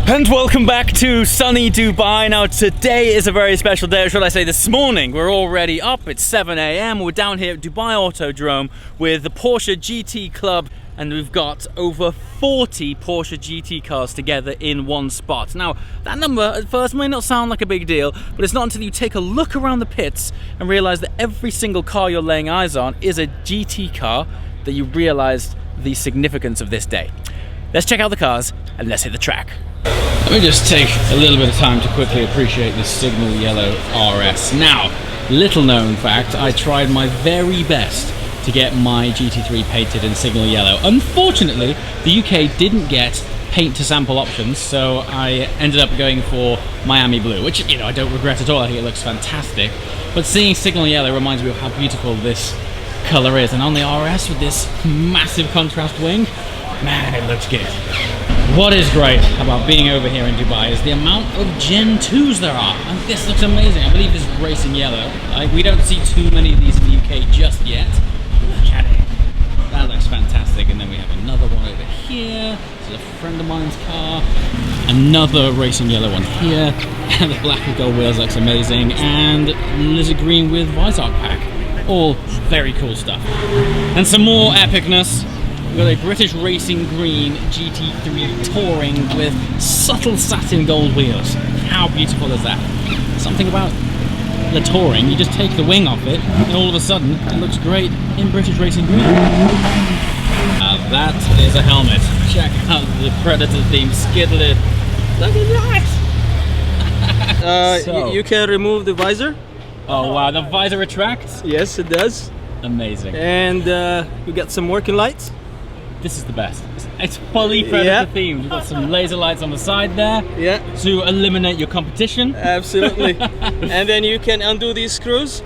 And welcome back to sunny Dubai. Now today is a very special day, or should I say this morning. We're already up, it's 7 AM. We're down here at Dubai Autodrome with the Porsche GT Club, and we've got over 40 Porsche GT cars together in one spot. Now that number at first may not sound like a big deal, but it's not until you take a look around the pits and realize that every single car you're laying eyes on is a GT car that you realize the significance of this day. Let's check out the cars and let's hit the track. Let me just take a little bit of time to quickly appreciate this signal yellow RS. Now, little known fact, I tried my very best to get my GT3 painted in signal yellow. Unfortunately, the UK didn't get paint to sample options, so I ended up going for Miami blue, which, you know, I don't regret at all. I think it looks fantastic. But seeing signal yellow reminds me of how beautiful this color is. And on the RS with this massive contrast wing, man, it looks good. What is great about being over here in Dubai is the amount of Gen 2s there are, and this looks amazing. I believe this is racing yellow. We don't see too many of these in the UK just yet. Look at it. That looks fantastic. And then we have another one over here. This is a friend of mine's car. Another racing yellow one here. And the black with gold wheels looks amazing. And lizard green with Vizark pack. All very cool stuff. And some more epicness. We've got a British Racing Green GT3 Touring with subtle satin gold wheels. How beautiful is that? Something about the Touring, you just take the wing off it and all of a sudden it looks great in British Racing Green. That is a helmet. Check out the Predator theme skid lid. Look at that! You can remove the visor. Oh wow, the visor retracts? Yes, it does. Amazing. And we got some working lights. This is the best. It's fully Predator themed. We've got some laser lights on the side there to eliminate your competition. Absolutely. And then you can undo these screws.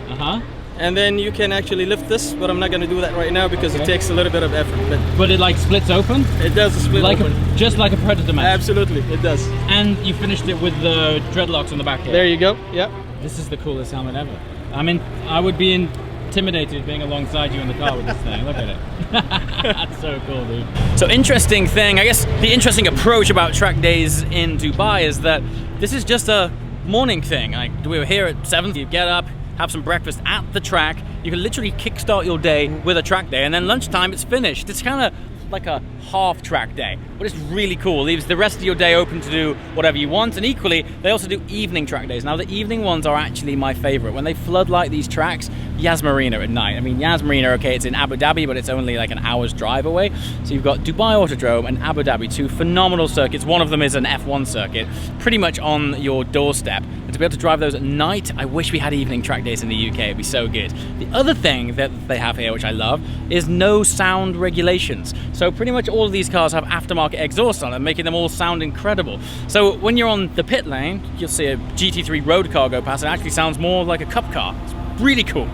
And then you can actually lift this, but I'm not going to do that right now because it takes a little bit of effort. But it like splits open? It does split open. Just like a Predator match? Absolutely, it does. And you finished it with the dreadlocks on the back here. There you go, yeah. This is the coolest helmet ever. I mean, I would be intimidated being alongside you in the car with this thing. Look at it. That's so cool, dude. So interesting thing, I guess the interesting approach about track days in Dubai is that this is just a morning thing. Like, we were here at 7, you get up, have some breakfast at the track, you can literally kickstart your day with a track day, and then lunchtime it's finished. It's kind of like a half track day, but it's really cool. Leaves the rest of your day open to do whatever you want. And equally, they also do evening track days. Now the evening ones are actually my favorite. When they floodlight these tracks, Yas Marina at night. I mean, Yas Marina, okay, it's in Abu Dhabi, but it's only like an hour's drive away. So you've got Dubai Autodrome and Abu Dhabi, two phenomenal circuits. One of them is an F1 circuit, pretty much on your doorstep. And to be able to drive those at night, I wish we had evening track days in the UK. It'd be so good. The other thing that they have here, which I love, is no sound regulations. So pretty much all of these cars have aftermarket exhaust on them, making them all sound incredible. So when you're on the pit lane, you'll see a GT3 road car go past. It actually sounds more like a cup car. It's really cool.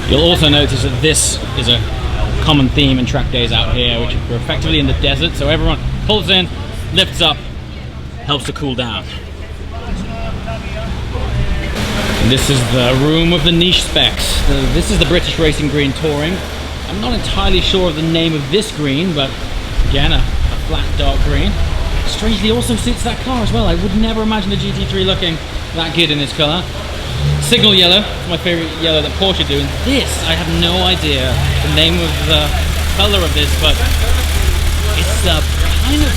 You'll also notice that this is a common theme in track days out here, which we're effectively in the desert. So everyone pulls in, lifts up, helps to cool down. And this is the room of the niche specs. This is the British Racing Green Touring. I'm not entirely sure of the name of this green, but again, a flat dark green. Strangely also suits that car as well. I would never imagine a GT3 looking that good in this colour. Signal yellow, my favourite yellow that Porsche do. And this, I have no idea the name of the colour of this, but it's a kind of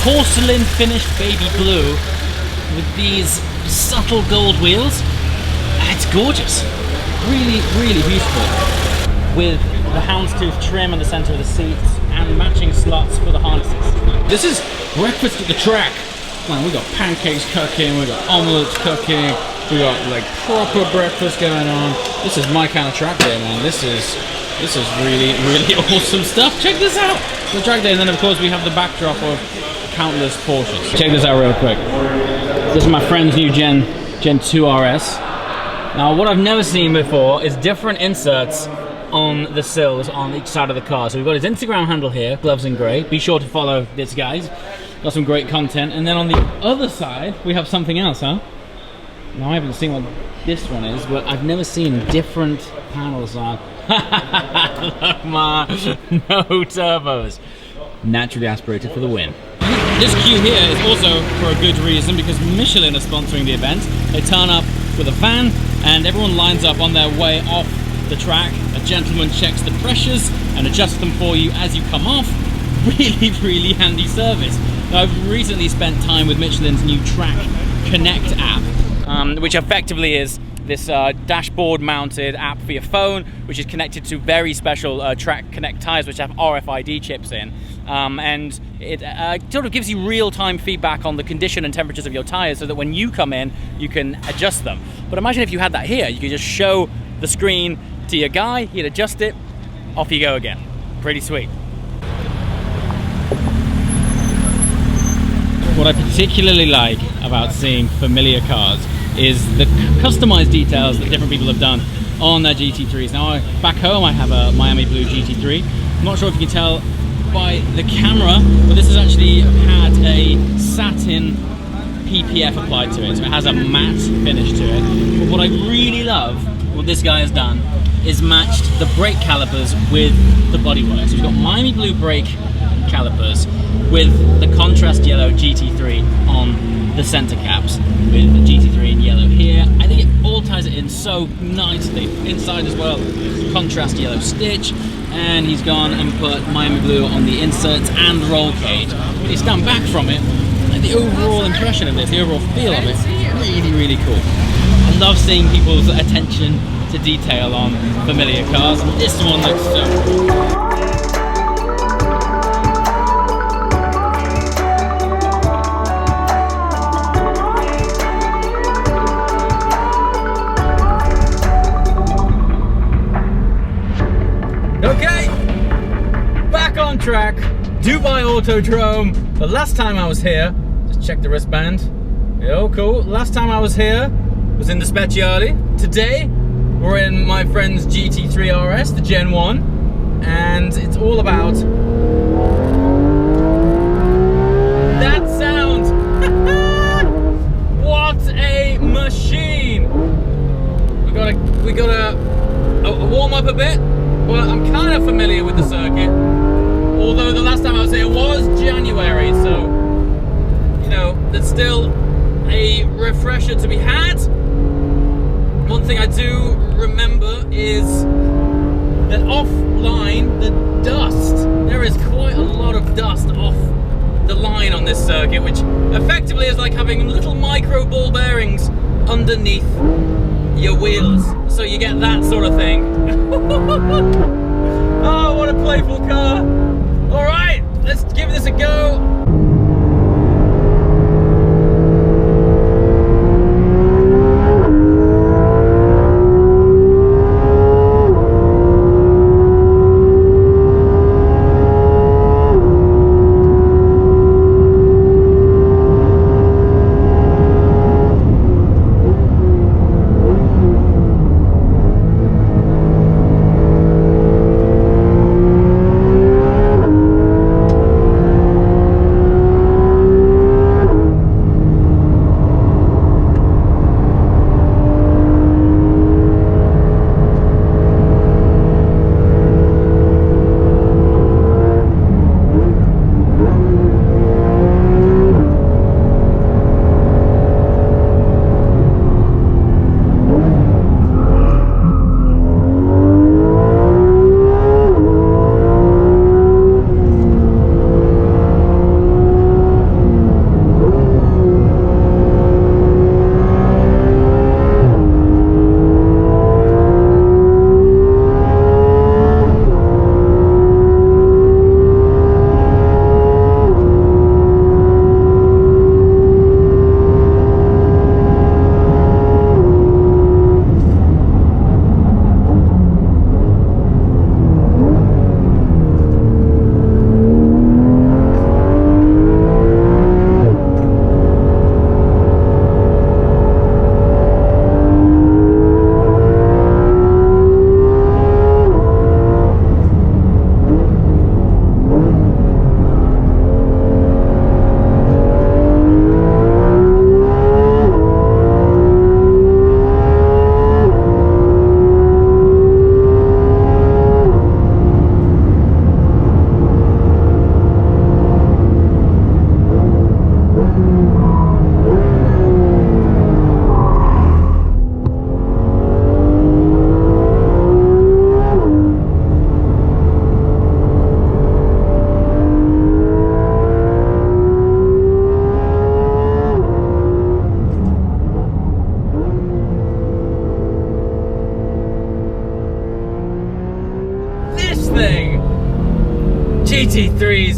porcelain finished baby blue with these subtle gold wheels. It's gorgeous. Really, really beautiful. With the houndstooth trim in the centre of the seats and matching slots for the harnesses. This is breakfast at the track. Man, we got pancakes cooking, we got omelettes cooking, we got like proper breakfast going on. This is my kind of track day, man. This is really, really awesome stuff. Check this out. The track day, and then of course we have the backdrop of countless Porsches. Check this out real quick. This is my friend's new Gen 2 RS. Now, what I've never seen before is different inserts on the sills on each side of the car. So we've got his Instagram handle here, Gloves in Grey. Be sure to follow this, guys. Got some great content. And then on the other side, we have something else, huh? Now, I haven't seen what this one is, but I've never seen different panels on. Look, man, no turbos. Naturally aspirated for the win. This queue here is also for a good reason, because Michelin are sponsoring the event. They turn up with a van and everyone lines up on their way off the track. A gentleman checks the pressures and adjusts them for you as you come off. Really, really handy service. Now, I've recently spent time with Michelin's new Track Connect app, which effectively is this dashboard mounted app for your phone, which is connected to very special Track Connect tires which have RFID chips in, and it sort of gives you real-time feedback on the condition and temperatures of your tires, so that when you come in you can adjust them. But imagine if you had that here, you could just show the screen to your guy, he'd adjust it, off you go again. Pretty sweet. What I particularly like about seeing familiar cars is the customized details that different people have done on their GT3s. Now, back home I have a Miami Blue GT3. I'm not sure if you can tell by the camera, but this has actually had a satin PPF applied to it, so it has a matte finish to it. But what I really love, what this guy has done, is matched the brake calipers with the bodywork. So you've got Miami Blue brake calipers with the contrast yellow GT3 on the center caps, with the GT3 in yellow here. I think it all ties it in so nicely. Inside as well, contrast yellow stitch, and he's gone and put Miami Blue on the inserts and roll cage. When you stand back from it, like, the overall impression of this, the overall feel of it, really, really cool. I love seeing people's attention to detail on familiar cars. This one looks so cool. Okay, back on track, Dubai Autodrome. The last time I was here, just check the wristband. Oh, cool. Last time I was here was in the Speciale. Today, we're in my friend's GT3 RS, the Gen 1, and it's all about that sound. What a machine! We gotta warm up a bit. Well, I'm kind of familiar with the circuit, although the last time I was here was January, so, you know, there's still a refresher to be had. One thing I do remember is that offline, the dust, there is quite a lot of dust off the line on this circuit, which effectively is like having little micro ball bearings underneath your wheels, so you get that sort of thing. Oh, what a playful car. All right, let's give this a go.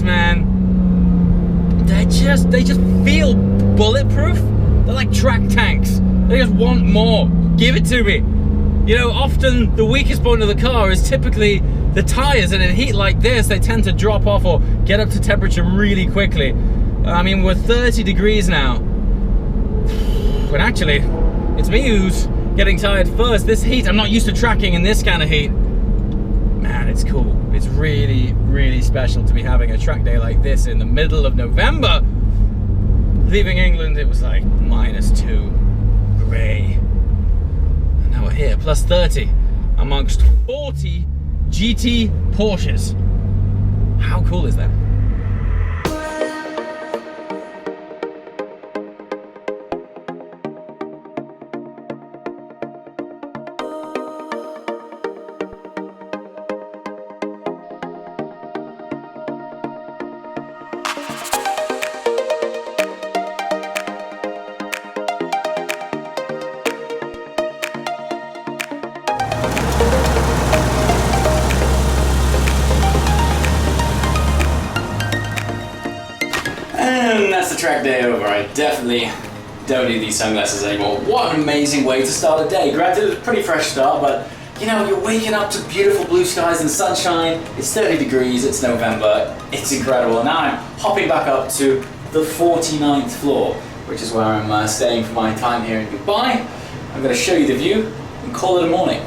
these, man, they just feel bulletproof. They're like track tanks. They just want more. Give it to me. You know, often the weakest point of the car is typically the tires, and in heat like this, they tend to drop off or get up to temperature really quickly. I mean, we're 30 degrees now. But actually, it's me who's getting tired first. This heat, I'm not used to tracking in this kind of heat. Man, it's cool. It's really, really special to be having a track day like this in the middle of November. Leaving England, it was like -2, grey. And now we're here, plus 30, amongst 40 GT Porsches. How cool is that? And that's the track day over. I definitely don't need these sunglasses anymore. What an amazing way to start a day. Granted, it's a pretty fresh start, but you know, you're waking up to beautiful blue skies and sunshine. It's 30 degrees, it's November, it's incredible. Now I'm hopping back up to the 49th floor, which is where I'm staying for my time here in Dubai. I'm going to show you the view and call it a morning.